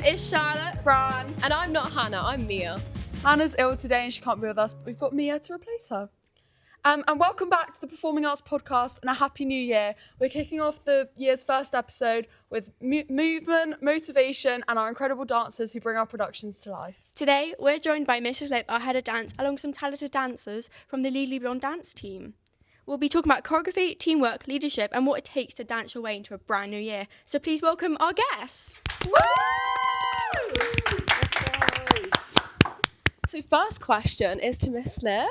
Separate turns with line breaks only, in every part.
It's Charlotte.
Fran.
And I'm not Hannah, I'm Mia.
Hannah's ill today and she can't be with us, but we've got Mia to replace her. And welcome back to the Performing Arts Podcast and a Happy New Year. We're kicking off the year's first episode with movement, motivation, and our incredible dancers who bring our productions to life.
Today, we're joined by Mrs. Lip, our head of dance, along with some talented dancers from the Legally Blonde dance team. We'll be talking about choreography, teamwork, leadership, and what it takes to dance your way into a brand new year. So please welcome our guests.
So first question is to Miss Lip.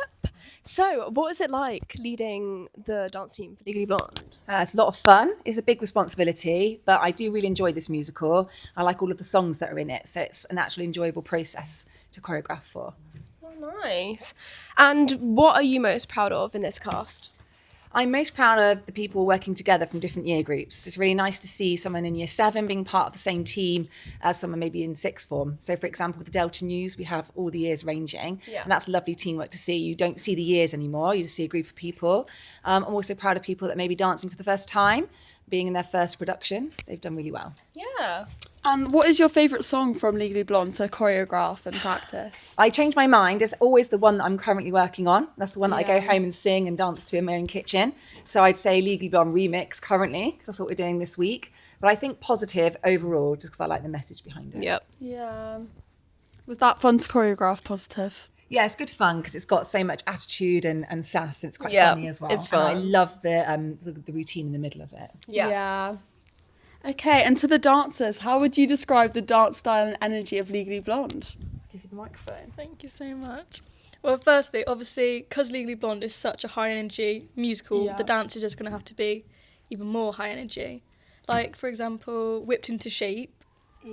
So what was it like leading the dance team for Legally Blonde?
It's a lot of fun. It's a big responsibility, but I do really enjoy this musical. I like all of the songs that are in it, so it's an actually enjoyable process to choreograph for.
Oh, nice. And what are you most proud of in this cast?
I'm most proud of the people working together from different year groups. It's really nice to see someone in year 7 being part of the same team as someone maybe in sixth form. So for example, with the Delta News, we have all the years ranging, and that's lovely teamwork to see. You don't see the years anymore, you just see a group of people. I'm also proud of people that may be dancing for the first time, being in their first production. They've done really well.
Yeah.
And what is your favourite song from Legally Blonde to choreograph and practice?
I changed my mind. It's always the one that I'm currently working on. That's the one that I go home and sing and dance to in my own kitchen. So I'd say Legally Blonde Remix currently, because that's what we're doing this week. But I think Positive overall, just because I like the message behind it.
Yep.
Yeah. Was that fun to choreograph, Positive?
Yeah, it's good fun because it's got so much attitude and sass. And it's quite
Yeah,
funny as well.
it's
And I
fun.
love the routine in the middle of it.
Yeah.
Okay, and to the dancers, how would you describe the dance style and energy of Legally Blonde? I'll give you the microphone.
Thank you so much. Well, firstly, obviously, because Legally Blonde is such a high energy musical, the dance is just going to have to be even more high energy. Like, for example, Whipped into Shape,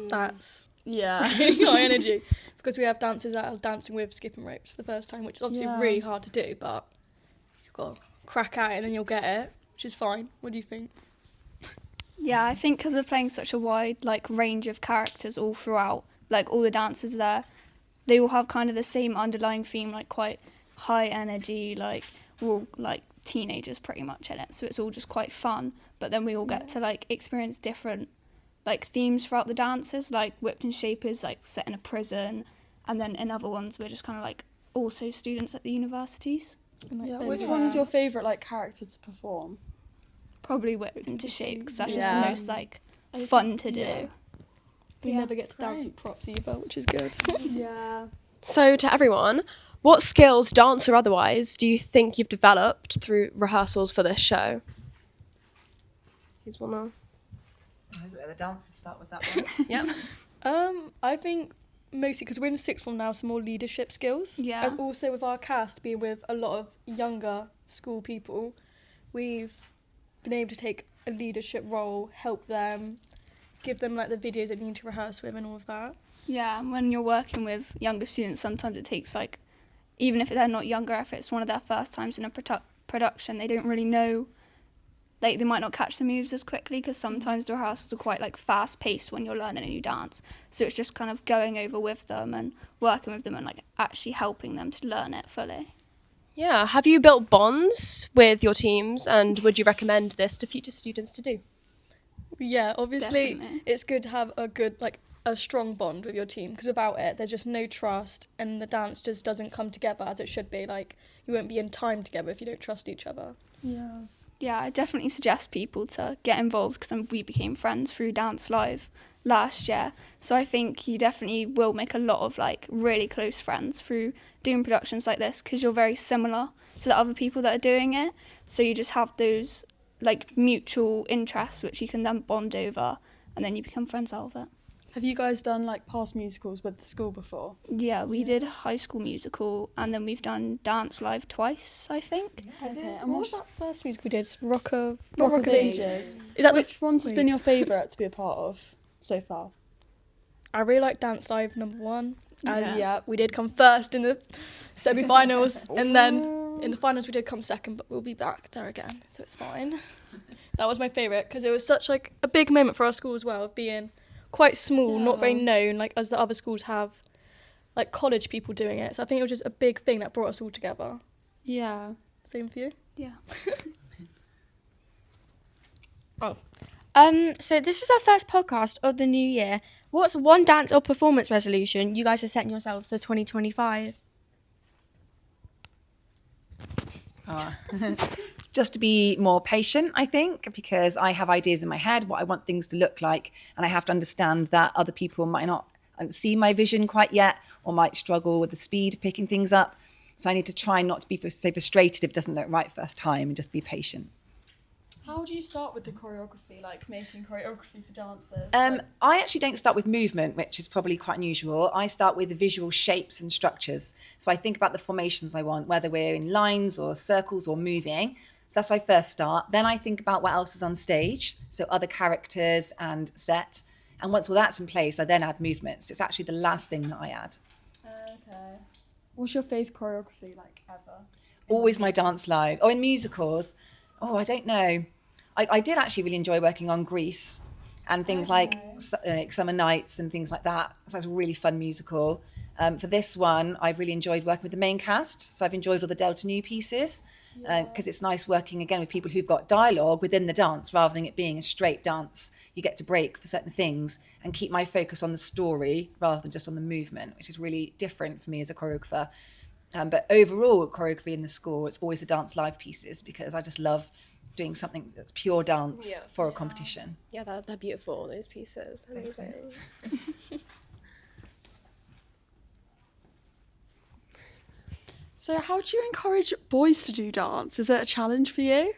that's really high energy. Because we have dancers that are dancing with skipping ropes for the first time, which is obviously really hard to do, but you've got to crack at it and then you'll get it, which is fine. What do you think?
Yeah, I think because we're playing such a wide range of characters all throughout, all the dancers there, they all have kind of the same underlying theme, quite high energy, we're all teenagers pretty much in it, so it's all just quite fun. But then we all get to experience different themes throughout the dances. Whipped in Shape is set in a prison, and then in other ones we're just kind of also students at the universities.
And,
Which one's your favourite character to perform?
Probably Whipped into Shape, because that's just the most fun to do.
Yeah. We never get to dance with props either, which is good.
So to everyone, what skills, dance or otherwise, do you think you've developed through rehearsals for this show? Who's one now?
The dancers start with that one.
Yep.
I think mostly because we're in sixth form now, some more leadership skills.
Yeah.
As also with our cast being with a lot of younger school people, we've been able to take a leadership role, help them, give them the videos they need to rehearse with and all of that.
Yeah, and when you're working with younger students, sometimes it takes even if they're not younger, if it's one of their first times in a production, they don't really know, they might not catch the moves as quickly, because sometimes the rehearsals are quite fast paced when you're learning a new dance. So it's just kind of going over with them and working with them and actually helping them to learn it fully.
Yeah. Have you built bonds with your teams, and would you recommend this to future students to do?
Yeah, obviously
Definitely.
it's good to have a good, a strong bond with your team, because without it, there's just no trust and the dance just doesn't come together as it should be. You won't be in time together if you don't trust each other.
Yeah, I definitely suggest people to get involved, because we became friends through Dance Live last year. So I think you definitely will make a lot of really close friends through doing productions like this, because you're very similar to the other people that are doing it. So you just have those mutual interests which you can then bond over, and then you become friends out of it.
Have you guys done past musicals with the school before?
Yeah, we did High School Musical, and then we've done Dance Live twice, I think.
Okay, and
What was that first music we did? Rock of
Ages.
Is that
Which one's been your favourite to be a part of so far?
I really like Dance Live #1, as
Yeah.
we did come first in the semi-finals, and then in the finals we did come second, but we'll be back there again, so it's fine. That was my favourite, because it was such a big moment for our school as well, of being quite small, not very known, as the other schools have, college people doing it. So I think it was just a big thing that brought us all together.
Yeah.
Same for you?
Yeah.
So this is our first podcast of the new year, What's one dance or performance resolution you guys are setting yourselves for 2025?
Just to be more patient, I think, because I have ideas in my head, what I want things to look like. And I have to understand that other people might not see my vision quite yet or might struggle with the speed of picking things up. So I need to try not to be so frustrated if it doesn't look right first time and just be patient.
How do you start with the choreography, like making choreography for dancers?
I actually don't start with movement, which is probably quite unusual. I start with the visual shapes and structures. So I think about the formations I want, whether we're in lines or circles or moving. So that's where I first start. Then I think about what else is on stage, so other characters and set. And once all that's in place, I then add movements. It's actually the last thing that I add.
Okay. What's your favourite choreography, like, ever?
Always my dance live. In musicals. I don't know. I did actually really enjoy working on Grease and things like Summer Nights and things like that. So that's a really fun musical. For this one, I've really enjoyed working with the main cast. So I've enjoyed all the Delta New pieces because it's nice working again with people who've got dialogue within the dance rather than it being a straight dance. You get to break for certain things and keep my focus on the story rather than just on the movement, which is really different for me as a choreographer. But overall, choreography in the score, it's always the dance live pieces because I just love doing something that's pure dance for a competition.
Yeah, they're beautiful, those pieces. They're amazing.
So how do you encourage boys to do dance? Is it a challenge for you?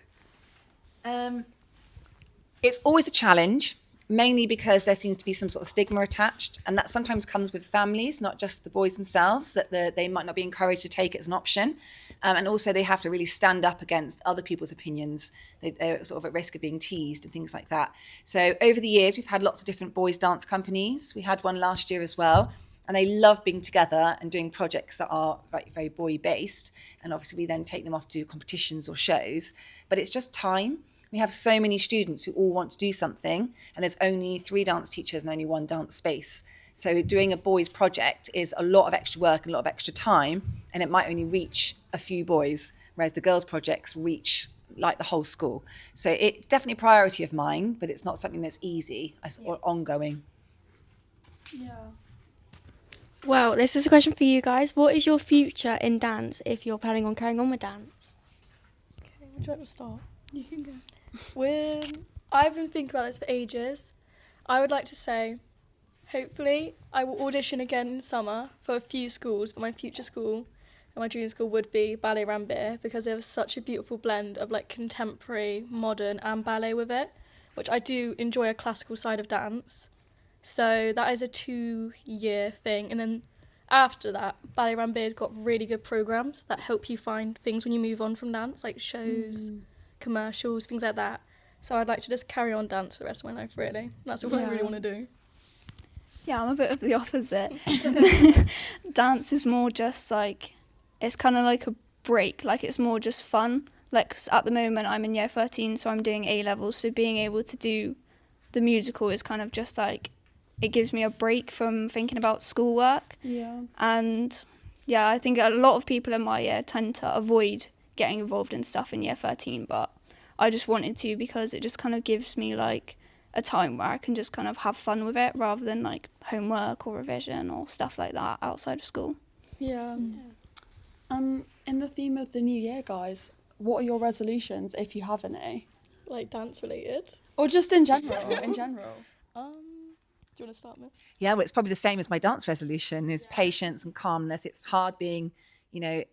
It's always a challenge, mainly because there seems to be some sort of stigma attached, and that sometimes comes with families, not just the boys themselves, that they might not be encouraged to take it as an option. And also they have to really stand up against other people's opinions. They're sort of at risk of being teased and things like that. So over the years, we've had lots of different boys dance companies. We had one last year as well. And they love being together and doing projects that are very, very boy based. And obviously we then take them off to do competitions or shows. But it's just time. We have so many students who all want to do something, and there's only 3 dance teachers and only 1 dance space. So doing a boys project is a lot of extra work and a lot of extra time, and it might only reach a few boys, whereas the girls projects reach like the whole school. So it's definitely a priority of mine, but it's not something that's easy or ongoing.
Yeah.
Well, this is a question for you guys. What is your future in dance if you're planning on carrying on with dance?
Okay, would you like to start?
You can go.
I've been thinking about this for ages. I would like to say, hopefully, I will audition again in summer for a few schools, but my future school and my dream school would be Ballet Rambir because they have such a beautiful blend of like contemporary, modern and ballet with it, which I do enjoy a classical side of dance. So that is a 2-year thing. And then after that, Ballet Rambir's got really good programs that help you find things when you move on from dance, like shows, commercials, things like that. So I'd like to just carry on dance for the rest of my life, really. That's what I really want to do.
Yeah, I'm a bit of the opposite. Dance is more just like, it's kind of like a break, like it's more just fun. Like 'cause at the moment I'm in year 13, so I'm doing A-levels, so being able to do the musical is kind of just like, it gives me a break from thinking about schoolwork.
Yeah.
And yeah, I think a lot of people in my year tend to avoid getting involved in stuff in year 13, but I just wanted to because it just kind of gives me like a time where I can just kind of have fun with it rather than like homework or revision or stuff like that outside of school.
Yeah. In the theme of the new year, guys, what are your resolutions, if you have any?
Like dance related.
Or just in general, in general?
Do you want to start, Miss?
Yeah, well, it's probably the same as my dance resolution is patience and calmness. It's hard being,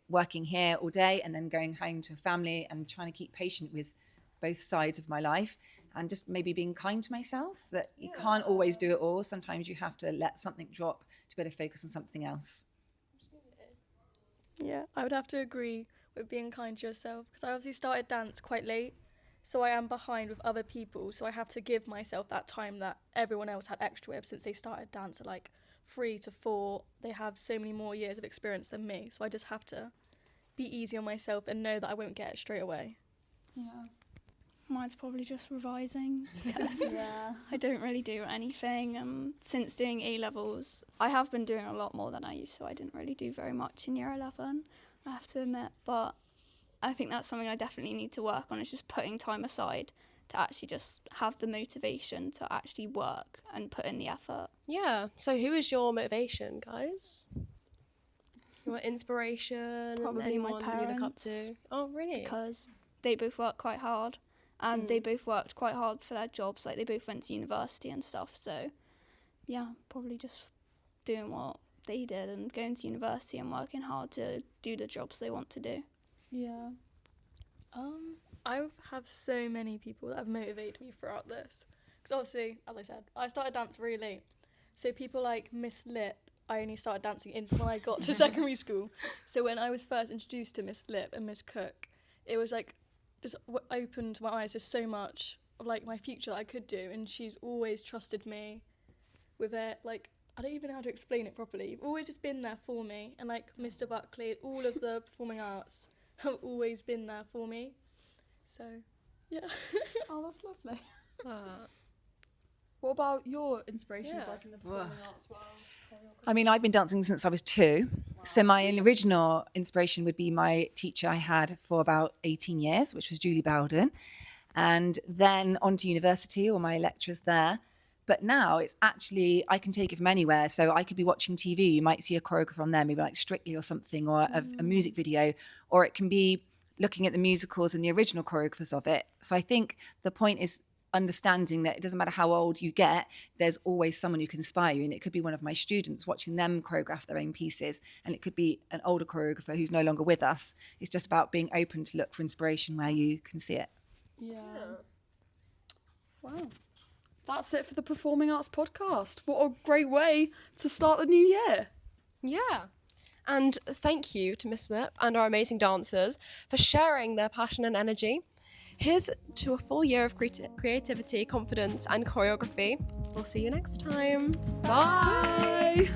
working here all day and then going home to a family and trying to keep patient with both sides of my life and just maybe being kind to myself that you can't always do it all. Sometimes you have to let something drop to be able to focus on something else.
Yeah, I would have to agree with being kind to yourself because I obviously started dance quite late. So I am behind with other people, so I have to give myself that time that everyone else had extra with since they started dance at like 3 to 4. They have so many more years of experience than me, so I just have to be easy on myself and know that I won't get it straight away.
Yeah.
Mine's probably just revising because I don't really do anything. And since doing A-levels, I have been doing a lot more than I used to. I didn't really do very much in year 11, I have to admit, but I think that's something I definitely need to work on, is just putting time aside to actually just have the motivation to actually work and put in the effort.
Yeah. So who is your motivation, guys? Your inspiration?
Probably my
anyone you look up
parents,
to? Oh, really?
because they both work quite hard, and they both worked quite hard for their jobs. Like, they both went to university and stuff. So, yeah, probably just doing what they did and going to university and working hard to do the jobs they want to do.
Yeah.
I have so many people that have motivated me throughout this. Because obviously, as I said, I started dance really late. So people like Miss Lip, I only started dancing when I got to secondary school. So when I was first introduced to Miss Lip and Miss Cook, it was like just opened my eyes to so much of like my future that I could do. And she's always trusted me with it. Like, I don't even know how to explain it properly. You've always just been there for me. And like Mr. Buckley, all of the performing arts have always been there for me. So, yeah.
Oh, that's lovely.
Ah.
What about your inspirations,
Yeah.
like in the performing arts world?
I mean, I've been dancing since I was 2. So my original inspiration would be my teacher I had for about 18 years, which was Julie Bowden. And then on to university, all my lecturers there. But now it's actually, I can take it from anywhere. So I could be watching TV, you might see a choreographer on there, maybe like Strictly or something, or a music video, or it can be looking at the musicals and the original choreographers of it. So I think the point is understanding that it doesn't matter how old you get, there's always someone who can inspire you. And it could be one of my students, watching them choreograph their own pieces. And it could be an older choreographer who's no longer with us. It's just about being open to look for inspiration where you can see it.
Yeah. Wow. That's it for the Performing Arts Podcast. What a great way to start the new year.
Yeah. And thank you to Miss Lip and our amazing dancers for sharing their passion and energy. Here's to a full year of creativity, confidence, and choreography. We'll see you next time.
Bye.